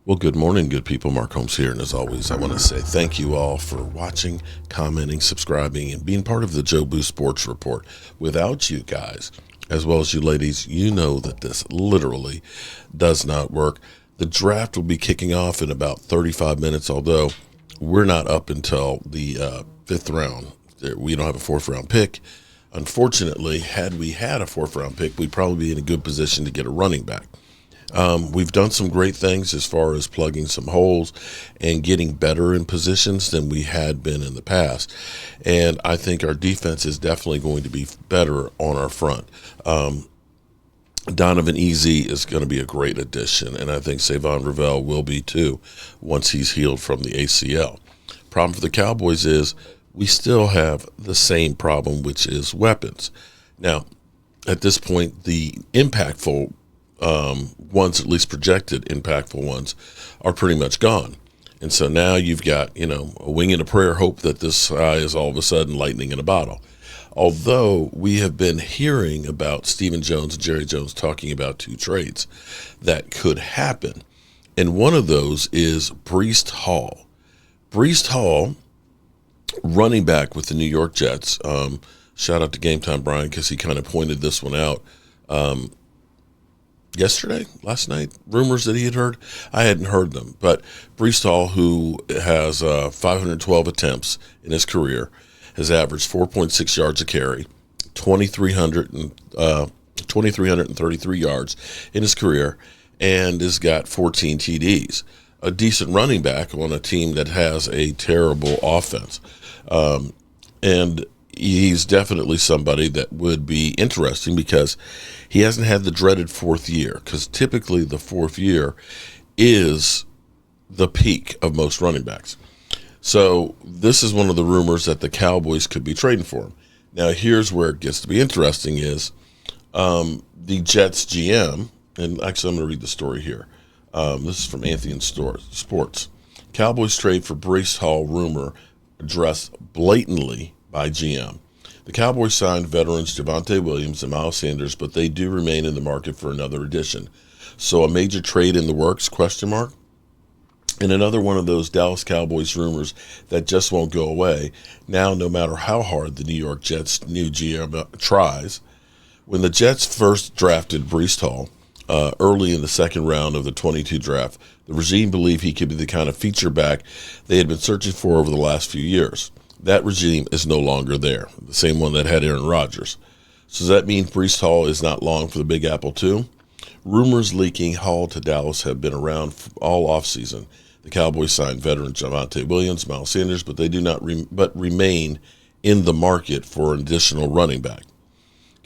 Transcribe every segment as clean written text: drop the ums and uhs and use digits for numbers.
Well, good morning, good people. Mark Holmes here. And as always, I want to say thank you all for watching, commenting, subscribing, and being part of the Joe Boo Sports Report. Without you guys, as well as you ladies, you know that this literally does not work. The draft will be kicking off in about 35 minutes, although we're not up until the fifth round. We don't have a fourth round pick. Unfortunately, had we had a fourth round pick, we'd probably be in a good position to get a running back. We've done some great things as far as plugging some holes and getting better in positions than we had been in the past. And I think our defense is definitely going to be better on our front. Donovan Easy is going to be a great addition, and I think Savon Ravel will be too once he's healed from the ACL. Problem for the Cowboys is we still have the same problem, which is weapons. Now, at this point, the impactful ones, at least projected impactful ones, are pretty much gone. And so now you've got, a wing and a prayer hope that this guy is all of a sudden lightning in a bottle. Although we have been hearing about Stephen Jones and Jerry Jones talking about two trades that could happen. And one of those is Breece Hall. Breece Hall, running back with the New York Jets. Shout out to Game Time Brian because he kind of pointed this one out. Last night, rumors that he had heard. I hadn't heard them, but Breece Hall, who has 512 attempts in his career, has averaged 4.6 yards a carry, 2,333 yards in his career, and has got 14 TDs. A decent running back on a team that has a terrible offense. And he's definitely somebody that would be interesting because he hasn't had the dreaded fourth year, because typically the fourth year is the peak of most running backs. So this is one of the rumors that the Cowboys could be trading for him. Now, here's where it gets to be interesting is the Jets GM, and actually I'm going to read the story here. This is from Anthony Sports. Cowboys trade for Breece Hall rumor addressed blatantly by GM. The Cowboys signed veterans Javonte Williams and Miles Sanders, but they do remain in the market for another addition. So a major trade in the works, ? And another one of those Dallas Cowboys rumors that just won't go away. Now, no matter how hard the New York Jets' new GM tries, when the Jets first drafted Breece Hall early in the second round of the 22 draft, the regime believed he could be the kind of feature back they had been searching for over the last few years. That regime is no longer there, the same one that had Aaron Rodgers. So does that mean Breece Hall is not long for the Big Apple too? Rumors leaking Hall to Dallas have been around all offseason. The Cowboys signed veteran Javonte Williams, Miles Sanders, but they do not remain in the market for an additional running back.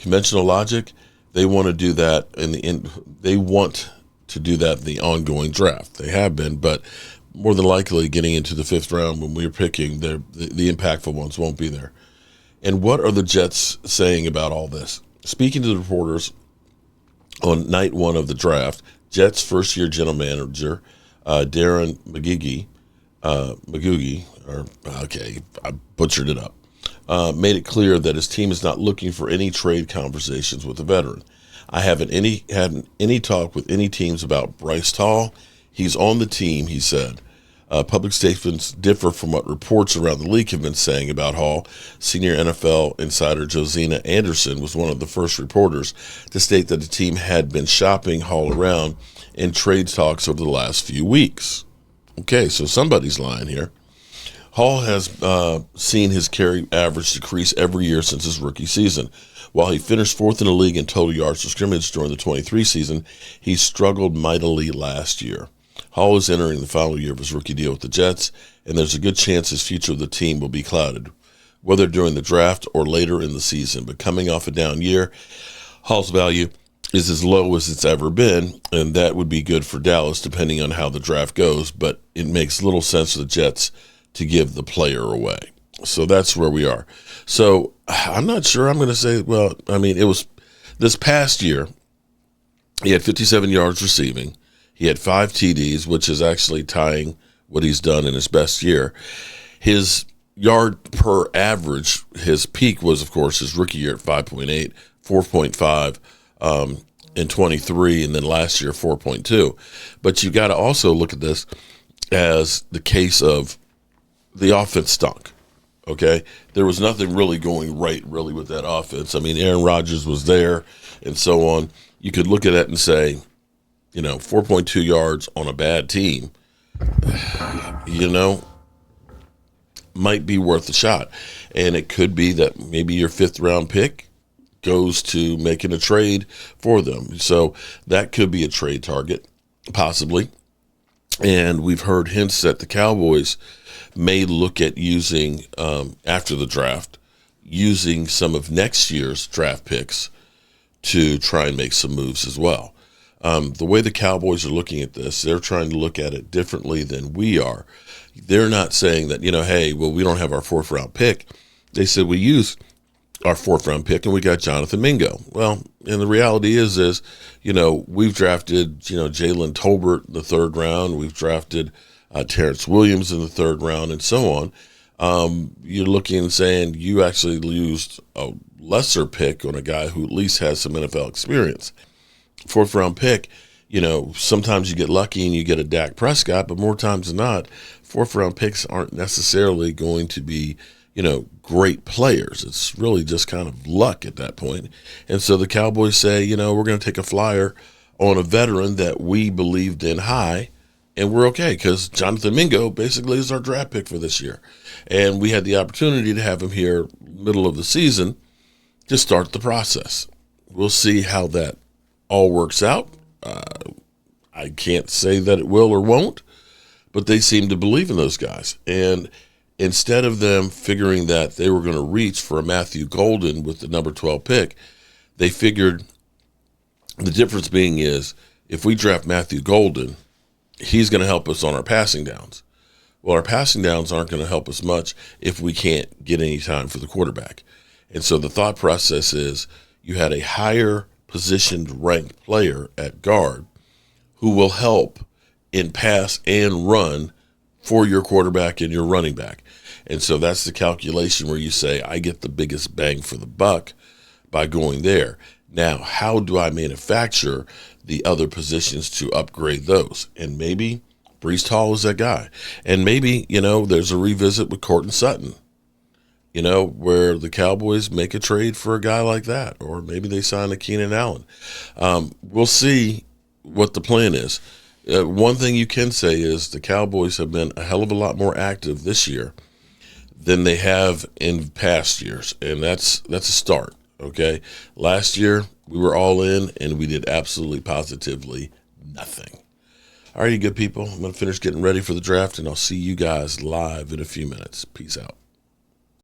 Conventional logic, they want to do that in the ongoing draft. They have been, but more than likely getting into the fifth round when we're picking, the impactful ones won't be there. And what are the Jets saying about all this? Speaking to the reporters on night one of the draft, Jets first-year general manager Darren Magoogie, I butchered it up, made it clear that his team is not looking for any trade conversations with the veteran. I haven't had any talk with any teams about Breece Hall. He's on the team, he said. Public statements differ from what reports around the league have been saying about Hall. Senior NFL insider Josina Anderson was one of the first reporters to state that the team had been shopping Hall around in trade talks over the last few weeks. Okay, so somebody's lying here. Hall has seen his carry average decrease every year since his rookie season. While he finished fourth in the league in total yards per scrimmage during the 23 season, he struggled mightily last year. Hall is entering the final year of his rookie deal with the Jets, and there's a good chance his future of the team will be clouded, whether during the draft or later in the season. But coming off a down year, Hall's value is as low as it's ever been, and that would be good for Dallas depending on how the draft goes, but it makes little sense for the Jets to give the player away. So that's where we are. So I'm not sure I'm going to say, it was this past year, he had 57 yards receiving. He had 5 TDs, which is actually tying what he's done in his best year. His yard per average, his peak was, of course, his rookie year at 5.8, 4.5 in 23, and then last year 4.2. But you got to also look at this as the case of the offense stunk. Okay, there was nothing really going right, really, with that offense. I mean, Aaron Rodgers was there, and so on. You could look at it and say, 4.2 yards on a bad team, might be worth a shot. And it could be that maybe your fifth round pick goes to making a trade for them. So that could be a trade target, possibly. And we've heard hints that the Cowboys may look at using, after the draft, using some of next year's draft picks to try and make some moves as well. The way the Cowboys are looking at this, they're trying to look at it differently than we are. They're not saying that, hey, well, we don't have our fourth round pick. They said we used our fourth round pick and we got Jonathan Mingo. Well, and the reality is, we've drafted, Jalen Tolbert in the third round. We've drafted Terrence Williams in the third round and so on. You're looking and saying you actually used a lesser pick on a guy who at least has some NFL experience. Fourth round pick, sometimes you get lucky and you get a Dak Prescott, but more times than not, fourth round picks aren't necessarily going to be, great players. It's really just kind of luck at that point. And so the Cowboys say, we're going to take a flyer on a veteran that we believed in high, and we're okay because Jonathan Mingo basically is our draft pick for this year. And we had the opportunity to have him here middle of the season to start the process. We'll see how that all works out. I can't say that it will or won't, but they seem to believe in those guys. And instead of them figuring that they were going to reach for a Matthew Golden with the number 12 pick, they figured the difference being is if we draft Matthew Golden, he's going to help us on our passing downs. Well, our passing downs aren't going to help us much if we can't get any time for the quarterback. And so the thought process is you had a higher positioned ranked player at guard who will help in pass and run for your quarterback and your running back. And so that's the calculation where you say, I get the biggest bang for the buck by going there. Now, how do I manufacture the other positions to upgrade those? And maybe Breece Hall is that guy. And maybe, there's a revisit with Courtland Sutton, where the Cowboys make a trade for a guy like that. Or maybe they sign a Keenan Allen. We'll see what the plan is. One thing you can say is the Cowboys have been a hell of a lot more active this year than they have in past years, and that's a start, okay? Last year, we were all in, and we did absolutely positively nothing. All right, you good people, I'm going to finish getting ready for the draft, and I'll see you guys live in a few minutes. Peace out.